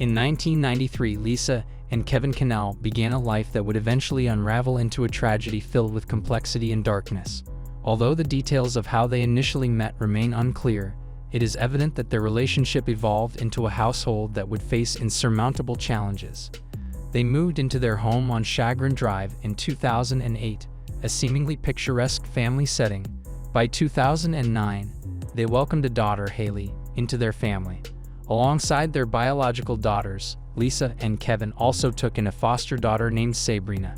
In 1993, Lisa and Kevin Cannell began a life that would eventually unravel into a tragedy filled with complexity and darkness. Although the details of how they initially met remain unclear, it is evident that their relationship evolved into a household that would face insurmountable challenges. They moved into their home on Chagrin Drive in 2008, a seemingly picturesque family setting. By 2009, they welcomed a daughter, Haley, into their family. Alongside their biological daughters, Lisa and Kevin also took in a foster daughter named Sabrina,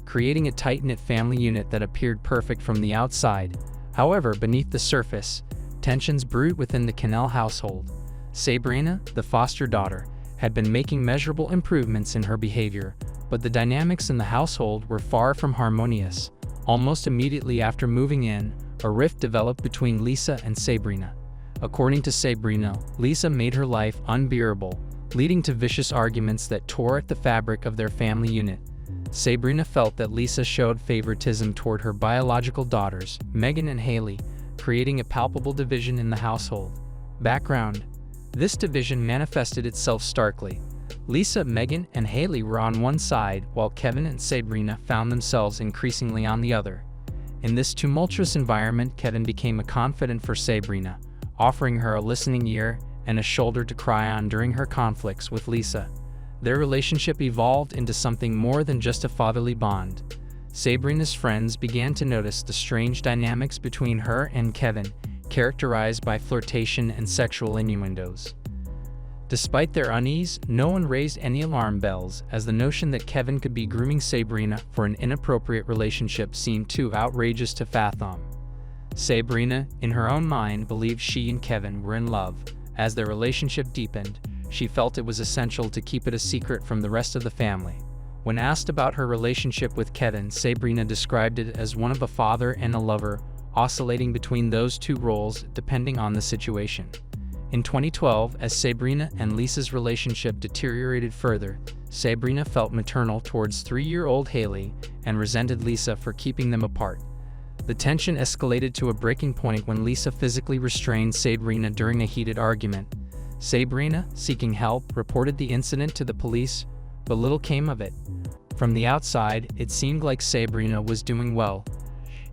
creating a tight-knit family unit that appeared perfect from the outside. However, beneath the surface, tensions brewed within the Cannell household. Sabrina, the foster daughter, had been making measurable improvements in her behavior, but the dynamics in the household were far from harmonious. Almost immediately after moving in, a rift developed between Lisa and Sabrina. According to Sabrina, Lisa made her life unbearable, leading to vicious arguments that tore at the fabric of their family unit. Sabrina felt that Lisa showed favoritism toward her biological daughters, Megan and Haley, creating a palpable division in the household. Background: this division manifested itself starkly. Lisa, Megan, and Haley were on one side, while Kevin and Sabrina found themselves increasingly on the other. In this tumultuous environment, Kevin became a confidant for Sabrina, offering her a listening ear and a shoulder to cry on during her conflicts with Lisa. Their relationship evolved into something more than just a fatherly bond. Sabrina's friends began to notice the strange dynamics between her and Kevin, characterized by flirtation and sexual innuendos. Despite their unease, no one raised any alarm bells, as the notion that Kevin could be grooming Sabrina for an inappropriate relationship seemed too outrageous to fathom. Sabrina, in her own mind, believed she and Kevin were in love. As their relationship deepened, she felt it was essential to keep it a secret from the rest of the family. When asked about her relationship with Kevin, Sabrina described it as one of a father and a lover, oscillating between those two roles depending on the situation. In 2012, as Sabrina and Lisa's relationship deteriorated further, Sabrina felt maternal towards 3-year-old Haley and resented Lisa for keeping them apart. The tension escalated to a breaking point when Lisa physically restrained Sabrina during a heated argument. Sabrina, seeking help, reported the incident to the police, but little came of it. From the outside, it seemed like Sabrina was doing well.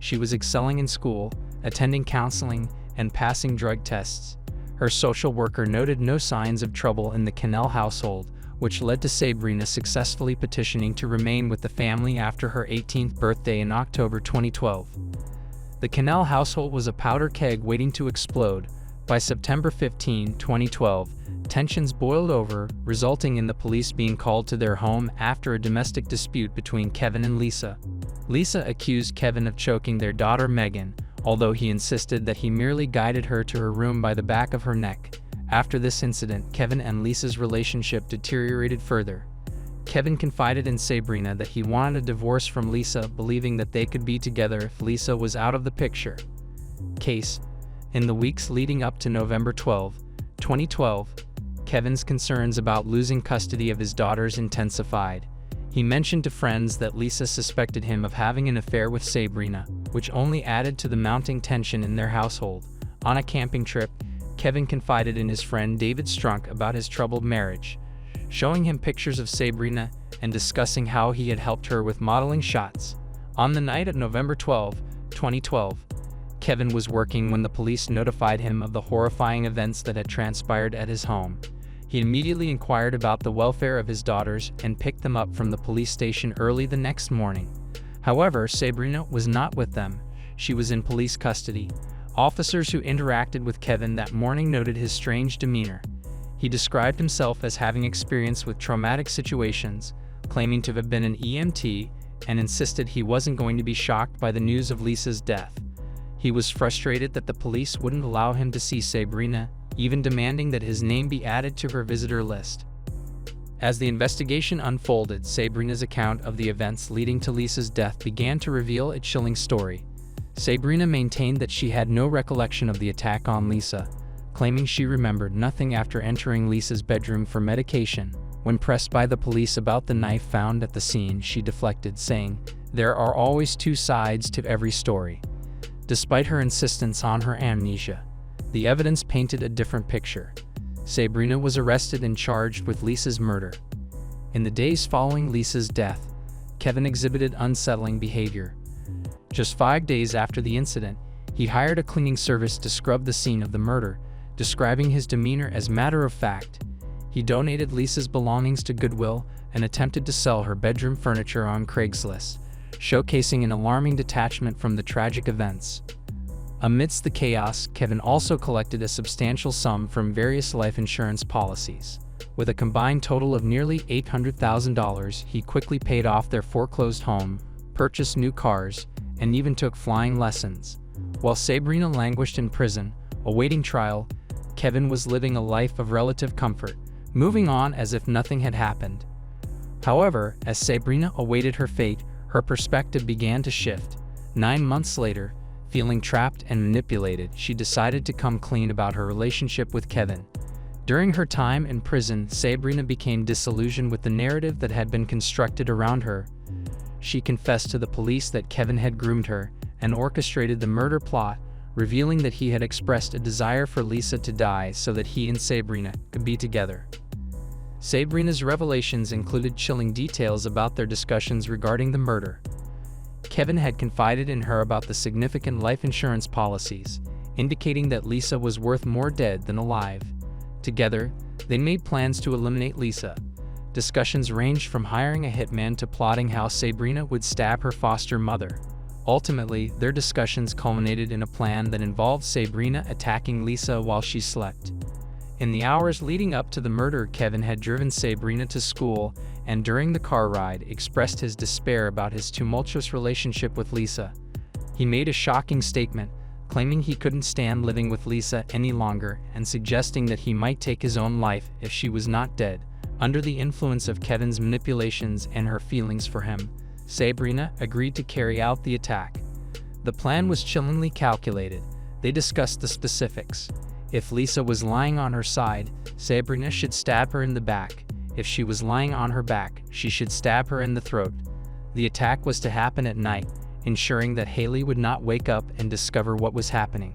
She was excelling in school, attending counseling, and passing drug tests. Her social worker noted no signs of trouble in the Cannell household, which led to Sabrina successfully petitioning to remain with the family after her 18th birthday in October 2012. The Cannell household was a powder keg waiting to explode. By September 15, 2012, tensions boiled over, resulting in the police being called to their home after a domestic dispute between Kevin and Lisa. Lisa accused Kevin of choking their daughter Megan, although he insisted that he merely guided her to her room by the back of her neck. After this incident, Kevin and Lisa's relationship deteriorated further. Kevin confided in Sabrina that he wanted a divorce from Lisa, believing that they could be together if Lisa was out of the picture. Case: in the weeks leading up to November 12, 2012, Kevin's concerns about losing custody of his daughters intensified. He mentioned to friends that Lisa suspected him of having an affair with Sabrina, which only added to the mounting tension in their household. On a camping trip, Kevin confided in his friend David Strunk about his troubled marriage, showing him pictures of Sabrina and discussing how he had helped her with modeling shots. On the night of November 12, 2012, Kevin was working when the police notified him of the horrifying events that had transpired at his home. He immediately inquired about the welfare of his daughters and picked them up from the police station early the next morning. However, Sabrina was not with them. She was in police custody. Officers who interacted with Kevin that morning noted his strange demeanor. He described himself as having experience with traumatic situations, claiming to have been an EMT, and insisted he wasn't going to be shocked by the news of Lisa's death. He was frustrated that the police wouldn't allow him to see Sabrina, even demanding that his name be added to her visitor list. As the investigation unfolded, Sabrina's account of the events leading to Lisa's death began to reveal a chilling story. Sabrina maintained that she had no recollection of the attack on Lisa, claiming she remembered nothing after entering Lisa's bedroom for medication. When pressed by the police about the knife found at the scene, she deflected, saying, "There are always two sides to every story." Despite her insistence on her amnesia, the evidence painted a different picture. Sabrina was arrested and charged with Lisa's murder. In the days following Lisa's death, Kevin exhibited unsettling behavior. Just 5 days after the incident, he hired a cleaning service to scrub the scene of the murder, describing his demeanor as matter of fact. He donated Lisa's belongings to Goodwill and attempted to sell her bedroom furniture on Craigslist, showcasing an alarming detachment from the tragic events. Amidst the chaos, Kevin also collected a substantial sum from various life insurance policies. With a combined total of nearly $800,000, he quickly paid off their foreclosed home, purchased new cars, and even took flying lessons. While Sabrina languished in prison, awaiting trial, Kevin was living a life of relative comfort, moving on as if nothing had happened. However, as Sabrina awaited her fate, her perspective began to shift. 9 months later, feeling trapped and manipulated, she decided to come clean about her relationship with Kevin. During her time in prison, Sabrina became disillusioned with the narrative that had been constructed around her. She confessed to the police that Kevin had groomed her and orchestrated the murder plot, revealing that he had expressed a desire for Lisa to die so that he and Sabrina could be together. Sabrina's revelations included chilling details about their discussions regarding the murder. Kevin had confided in her about the significant life insurance policies, indicating that Lisa was worth more dead than alive. Together, they made plans to eliminate Lisa. Discussions ranged from hiring a hitman to plotting how Sabrina would stab her foster mother. Ultimately, their discussions culminated in a plan that involved Sabrina attacking Lisa while she slept. In the hours leading up to the murder, Kevin had driven Sabrina to school and during the car ride expressed his despair about his tumultuous relationship with Lisa. He made a shocking statement, claiming he couldn't stand living with Lisa any longer and suggesting that he might take his own life if she was not dead. Under the influence of Kevin's manipulations and her feelings for him, Sabrina agreed to carry out the attack. The plan was chillingly calculated. They discussed the specifics. If Lisa was lying on her side, Sabrina should stab her in the back. If she was lying on her back, she should stab her in the throat. The attack was to happen at night, ensuring that Haley would not wake up and discover what was happening.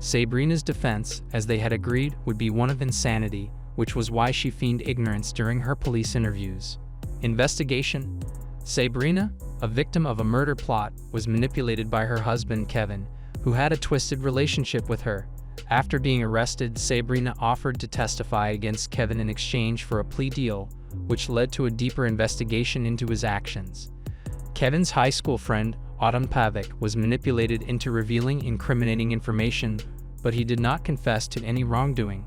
Sabrina's defense, as they had agreed, would be one of insanity, which was why she feigned ignorance during her police interviews. Investigation. Sabrina, a victim of a murder plot, was manipulated by her husband Kevin, who had a twisted relationship with her. After being arrested, Sabrina offered to testify against Kevin in exchange for a plea deal, which led to a deeper investigation into his actions. Kevin's high school friend, Autumn Pavik, was manipulated into revealing incriminating information, but he did not confess to any wrongdoing.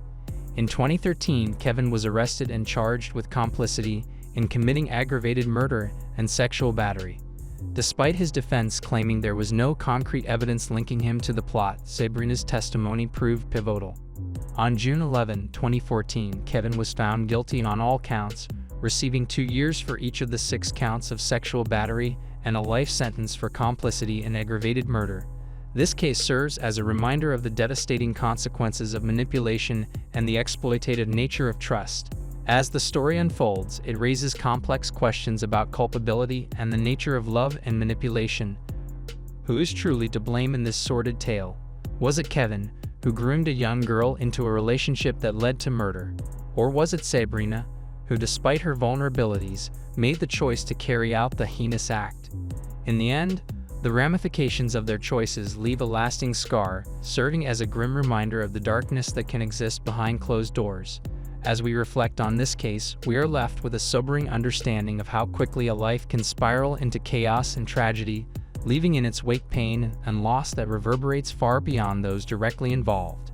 In 2013, Kevin was arrested and charged with complicity in committing aggravated murder and sexual battery. Despite his defense claiming there was no concrete evidence linking him to the plot, Sabrina's testimony proved pivotal. On June 11, 2014, Kevin was found guilty on all counts, receiving 2 years for each of the 6 counts of sexual battery and a life sentence for complicity in aggravated murder. This case serves as a reminder of the devastating consequences of manipulation and the exploitative nature of trust. As the story unfolds, it raises complex questions about culpability and the nature of love and manipulation. Who is truly to blame in this sordid tale? Was it Kevin, who groomed a young girl into a relationship that led to murder? Or was it Sabrina, who, despite her vulnerabilities, made the choice to carry out the heinous act? In the end, the ramifications of their choices leave a lasting scar, serving as a grim reminder of the darkness that can exist behind closed doors. As we reflect on this case, we are left with a sobering understanding of how quickly a life can spiral into chaos and tragedy, leaving in its wake pain and loss that reverberates far beyond those directly involved.